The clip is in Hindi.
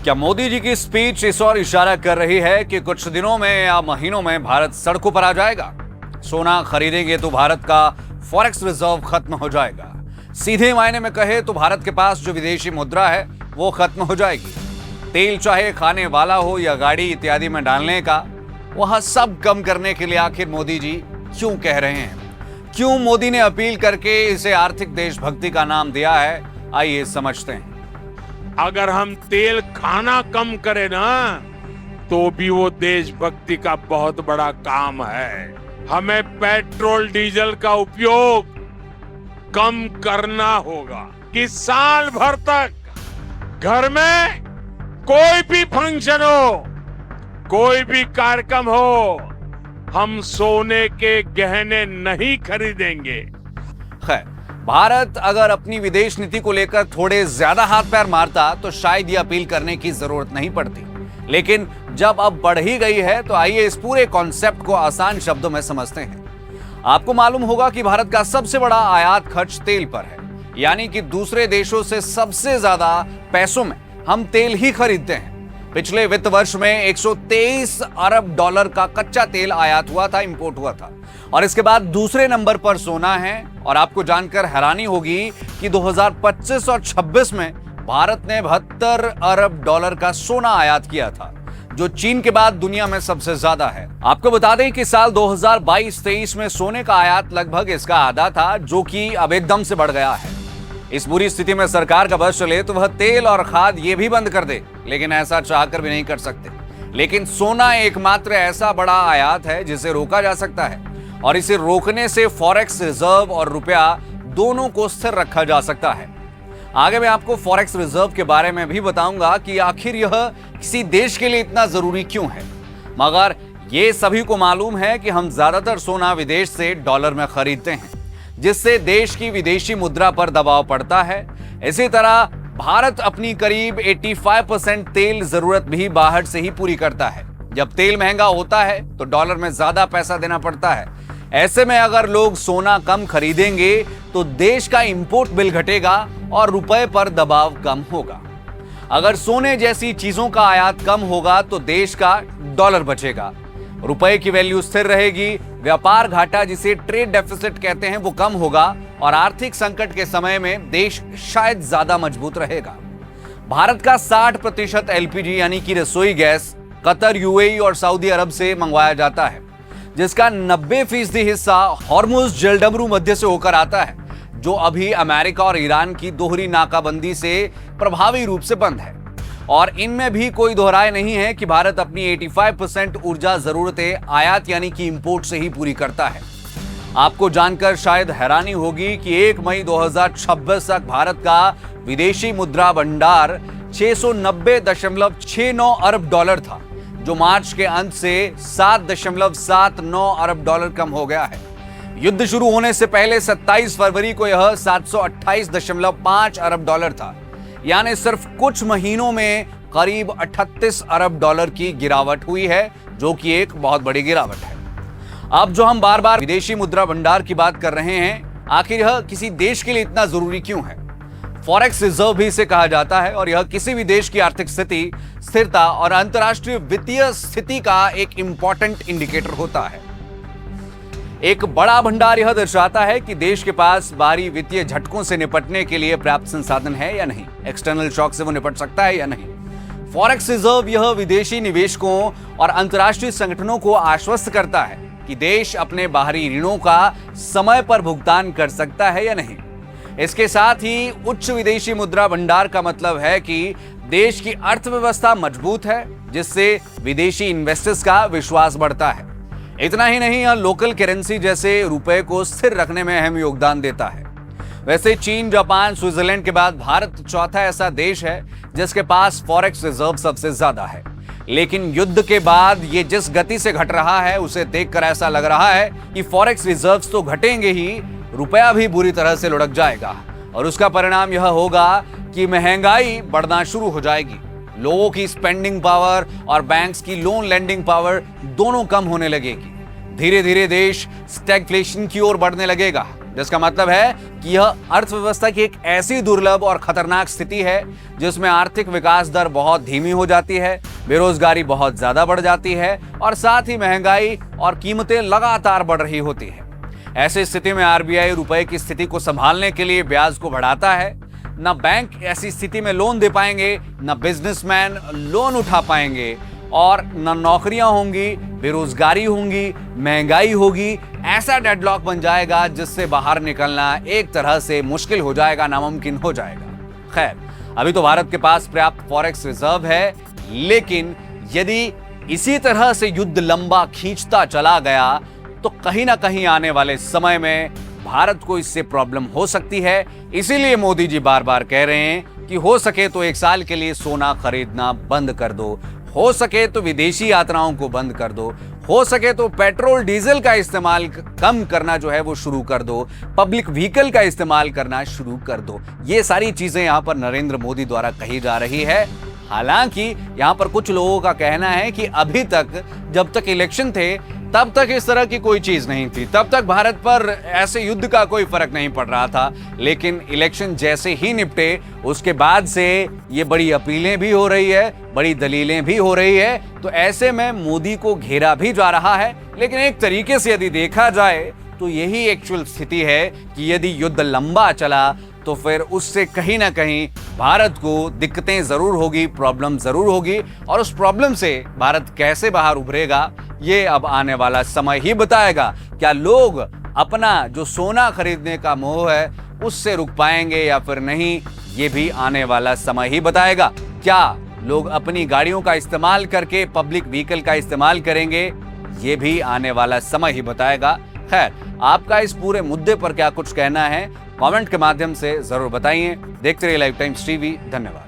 क्या मोदी जी की स्पीच इस ओर इशारा कर रही है कि कुछ दिनों में या महीनों में भारत सड़कों पर आ जाएगा? सोना खरीदेंगे तो भारत का फॉरेक्स रिजर्व खत्म हो जाएगा। सीधे मायने में कहे तो भारत के पास जो विदेशी मुद्रा है वो खत्म हो जाएगी। तेल चाहे खाने वाला हो या गाड़ी इत्यादि में डालने का, वह सब कम करने के लिए आखिर मोदी जी क्यों कह रहे हैं? क्यों मोदी ने अपील करके इसे आर्थिक देशभक्ति का नाम दिया है? आइए समझते हैं। अगर हम तेल खाना कम करें ना, तो भी वो देशभक्ति का बहुत बड़ा काम है। हमें पेट्रोल डीजल का उपयोग कम करना होगा कि साल भर तक घर में कोई भी फंक्शन हो, कोई भी कार्यक्रम हो, हम सोने के गहने नहीं खरीदेंगे। खैर, भारत अगर अपनी विदेश नीति को लेकर थोड़े ज्यादा हाथ पैर मारता तो शायद ये अपील करने की जरूरत नहीं पड़ती। लेकिन जब अब बढ़ ही गई है तो आइए इस पूरे कॉन्सेप्ट को आसान शब्दों में समझते हैं। आपको मालूम होगा कि भारत का सबसे बड़ा आयात खर्च तेल पर है, यानी कि दूसरे देशों से सबसे ज्यादा पैसों में हम तेल ही खरीदते हैं। पिछले वित्त वर्ष में 123 अरब डॉलर का कच्चा तेल आयात हुआ था, इंपोर्ट हुआ था। और इसके बाद दूसरे नंबर पर सोना है। और आपको जानकर हैरानी होगी कि 2025 और 26 में भारत ने 72 अरब डॉलर का सोना आयात किया था, जो चीन के बाद दुनिया में सबसे ज्यादा है। आपको बता दें कि साल 2022-23 में सोने का आयात लगभग इसका आधा था, जो कि अब एकदम से बढ़ गया है। इस बुरी स्थिति में सरकार का बस चले तो वह तेल और खाद ये भी बंद कर दे, लेकिन ऐसा चाहकर भी नहीं कर सकते। लेकिन सोना एकमात्र ऐसा बड़ा आयात है जिसे रोका जा सकता है, और इसे रोकने से फॉरेक्स रिजर्व और रुपया दोनों को स्थिर रखा जा सकता है। आगे मैं आपको फॉरेक्स रिजर्व के बारे में भी बताऊंगा कि आखिर यह किसी देश के लिए इतना जरूरी क्यों है। मगर यह सभी को मालूम है कि हम ज्यादातर सोना विदेश से डॉलर में खरीदते हैं, जिससे देश की विदेशी मुद्रा पर दबाव पड़ता है। इसी तरह भारत अपनी करीब 85% तेल जरूरत भी बाहर से ही पूरी करता है। जब तेल महंगा होता है तो डॉलर में ज्यादा पैसा देना पड़ता है। ऐसे में अगर लोग सोना कम खरीदेंगे तो देश का इंपोर्ट बिल घटेगा और रुपए पर दबाव कम होगा। अगर सोने जैसी चीजों का आयात कम होगा तो देश का डॉलर बचेगा, रुपए की वैल्यू स्थिर रहेगी, व्यापार घाटा जिसे ट्रेड डेफिसिट कहते हैं वो कम होगा, और आर्थिक संकट के समय में देश शायद ज्यादा मजबूत रहेगा। भारत का 60% एलपीजी यानी कि रसोई गैस कतर, यूएई और सऊदी अरब से मंगवाया जाता है, जिसका 90% हिस्सा हॉर्मुज जलडमरू मध्य से होकर आता है, जो अभी अमेरिका और ईरान की दोहरी नाकाबंदी से प्रभावी रूप से बंद है। और इनमें भी कोई दोहराए नहीं है कि भारत अपनी 85% ऊर्जा जरूरतें आयात यानी कि इंपोर्ट से ही पूरी करता है। आपको जानकर शायद हैरानी होगी कि 1 मई 2026 तक भारत का विदेशी मुद्रा भंडार 690.69 अरब डॉलर था, जो मार्च के अंत से 7.79 अरब डॉलर कम हो गया है। युद्ध शुरू होने से पहले 27 फरवरी को यह 728.5 अरब डॉलर था, यानी सिर्फ कुछ महीनों में करीब 38 अरब डॉलर की गिरावट हुई है, जो कि एक बहुत बड़ी गिरावट है। अब जो हम बार बार विदेशी मुद्रा भंडार की बात कर रहे हैं, आखिर यह किसी देश के लिए इतना जरूरी क्यों है? फॉरेक्स रिजर्व भी इसे कहा जाता है, और यह किसी भी देश की आर्थिक स्थिति, स्थिरता और अंतर्राष्ट्रीय वित्तीय स्थिति का एक इंपॉर्टेंट इंडिकेटर होता है। एक बड़ा भंडार यह दर्शाता है कि देश के पास बाहरी वित्तीय झटकों से निपटने के लिए पर्याप्त संसाधन है या नहीं, एक्सटर्नल शॉक से वो निपट सकता है या नहीं। फॉरेक्स रिजर्व यह विदेशी निवेशकों और अंतर्राष्ट्रीय संगठनों को आश्वस्त करता है कि देश अपने बाहरी ऋणों का समय पर भुगतान कर सकता है या नहीं। इसके साथ ही उच्च विदेशी मुद्रा भंडार का मतलब है कि देश की अर्थव्यवस्था मजबूत है, जिससे विदेशी इन्वेस्टर्स का विश्वास बढ़ता है। इतना ही नहीं, यह लोकल करेंसी जैसे रुपए को स्थिर रखने में अहम योगदान देता है। वैसे चीन, जापान, स्विट्जरलैंड के बाद भारत चौथा ऐसा देश है जिसके पास फॉरेक्स रिजर्व सबसे ज्यादा है। लेकिन युद्ध के बाद ये जिस गति से घट रहा है, उसे देखकर ऐसा लग रहा है कि फॉरेक्स रिजर्व्स तो घटेंगे ही, रुपया भी बुरी तरह से लुढ़क जाएगा। और उसका परिणाम यह होगा कि महंगाई बढ़ना शुरू हो जाएगी। लोगों की स्पेंडिंग पावर और बैंक्स की लोन लेंडिंग पावर दोनों कम होने लगेगी। धीरे धीरे देश स्टैगफ्लेशन की ओर बढ़ने लगेगा। जिसका मतलब है कि यह अर्थव्यवस्था की एक ऐसी दुर्लभ और खतरनाक स्थिति है जिसमें आर्थिक विकास दर बहुत धीमी हो जाती है, बेरोजगारी बहुत ज्यादा बढ़ जाती है और साथ ही महंगाई और कीमतें लगातार बढ़ रही होती है। ऐसी स्थिति में आरबीआई रुपए की स्थिति को संभालने के लिए ब्याज को बढ़ाता है। न बैंक ऐसी स्थिति में लोन दे पाएंगे, न बिजनेसमैन लोन उठा पाएंगे और न नौकरियां होंगी, बेरोजगारी होंगी, महंगाई होगी। ऐसा डेडलॉक बन जाएगा जिससे बाहर निकलना एक तरह से मुश्किल हो जाएगा, नामुमकिन हो जाएगा। खैर, अभी तो भारत के पास पर्याप्त फॉरेक्स रिजर्व है, लेकिन यदि इसी तरह से युद्ध लंबा खींचता चला गया तो कहीं ना कहीं आने वाले समय में भारत को इससे प्रॉब्लम हो सकती है। इसीलिए मोदी जी बार बार कह रहे हैं कि हो सके तो 1 साल के लिए सोना खरीदना बंद कर दो, हो सके तो विदेशी यात्राओं को बंद कर दो, हो सके तो पेट्रोल डीजल का इस्तेमाल कम करना जो है वो शुरू कर दो, पब्लिक व्हीकल का इस्तेमाल करना शुरू कर दो। ये सारी चीजें यहां पर नरेंद्र मोदी द्वारा कही जा रही है। हालांकि यहां पर कुछ लोगों का कहना है कि अभी तक, जब तक इलेक्शन थे तब तक इस तरह की कोई चीज नहीं थी, तब तक भारत पर ऐसे युद्ध का कोई फर्क नहीं पड़ रहा था। लेकिन इलेक्शन जैसे ही निपटे उसके बाद से ये बड़ी अपीलें भी हो रही है, बड़ी दलीलें भी हो रही है, तो ऐसे में मोदी को घेरा भी जा रहा है। लेकिन एक तरीके से यदि देखा जाए तो यही एक्चुअल स्थिति है कि यदि युद्ध लंबा चला तो फिर उससे कहीं ना कहीं भारत को दिक्कतें जरूर होगी, प्रॉब्लम जरूर होगी, और उस प्रॉब्लम से भारत कैसे बाहर उभरेगा ये अब आने वाला समय ही बताएगा। क्या लोग अपना जो सोना खरीदने का मोह है उससे रुक पाएंगे या फिर नहीं, ये भी आने वाला समय ही बताएगा। क्या लोग अपनी गाड़ियों का इस्तेमाल करके पब्लिक व्हीकल का इस्तेमाल करेंगे, ये भी आने वाला समय ही बताएगा। खैर, आपका इस पूरे मुद्दे पर क्या कुछ कहना है कमेंट के माध्यम से जरूर बताइए। देखते रहिए लाइव टाइम्स टीवी। धन्यवाद।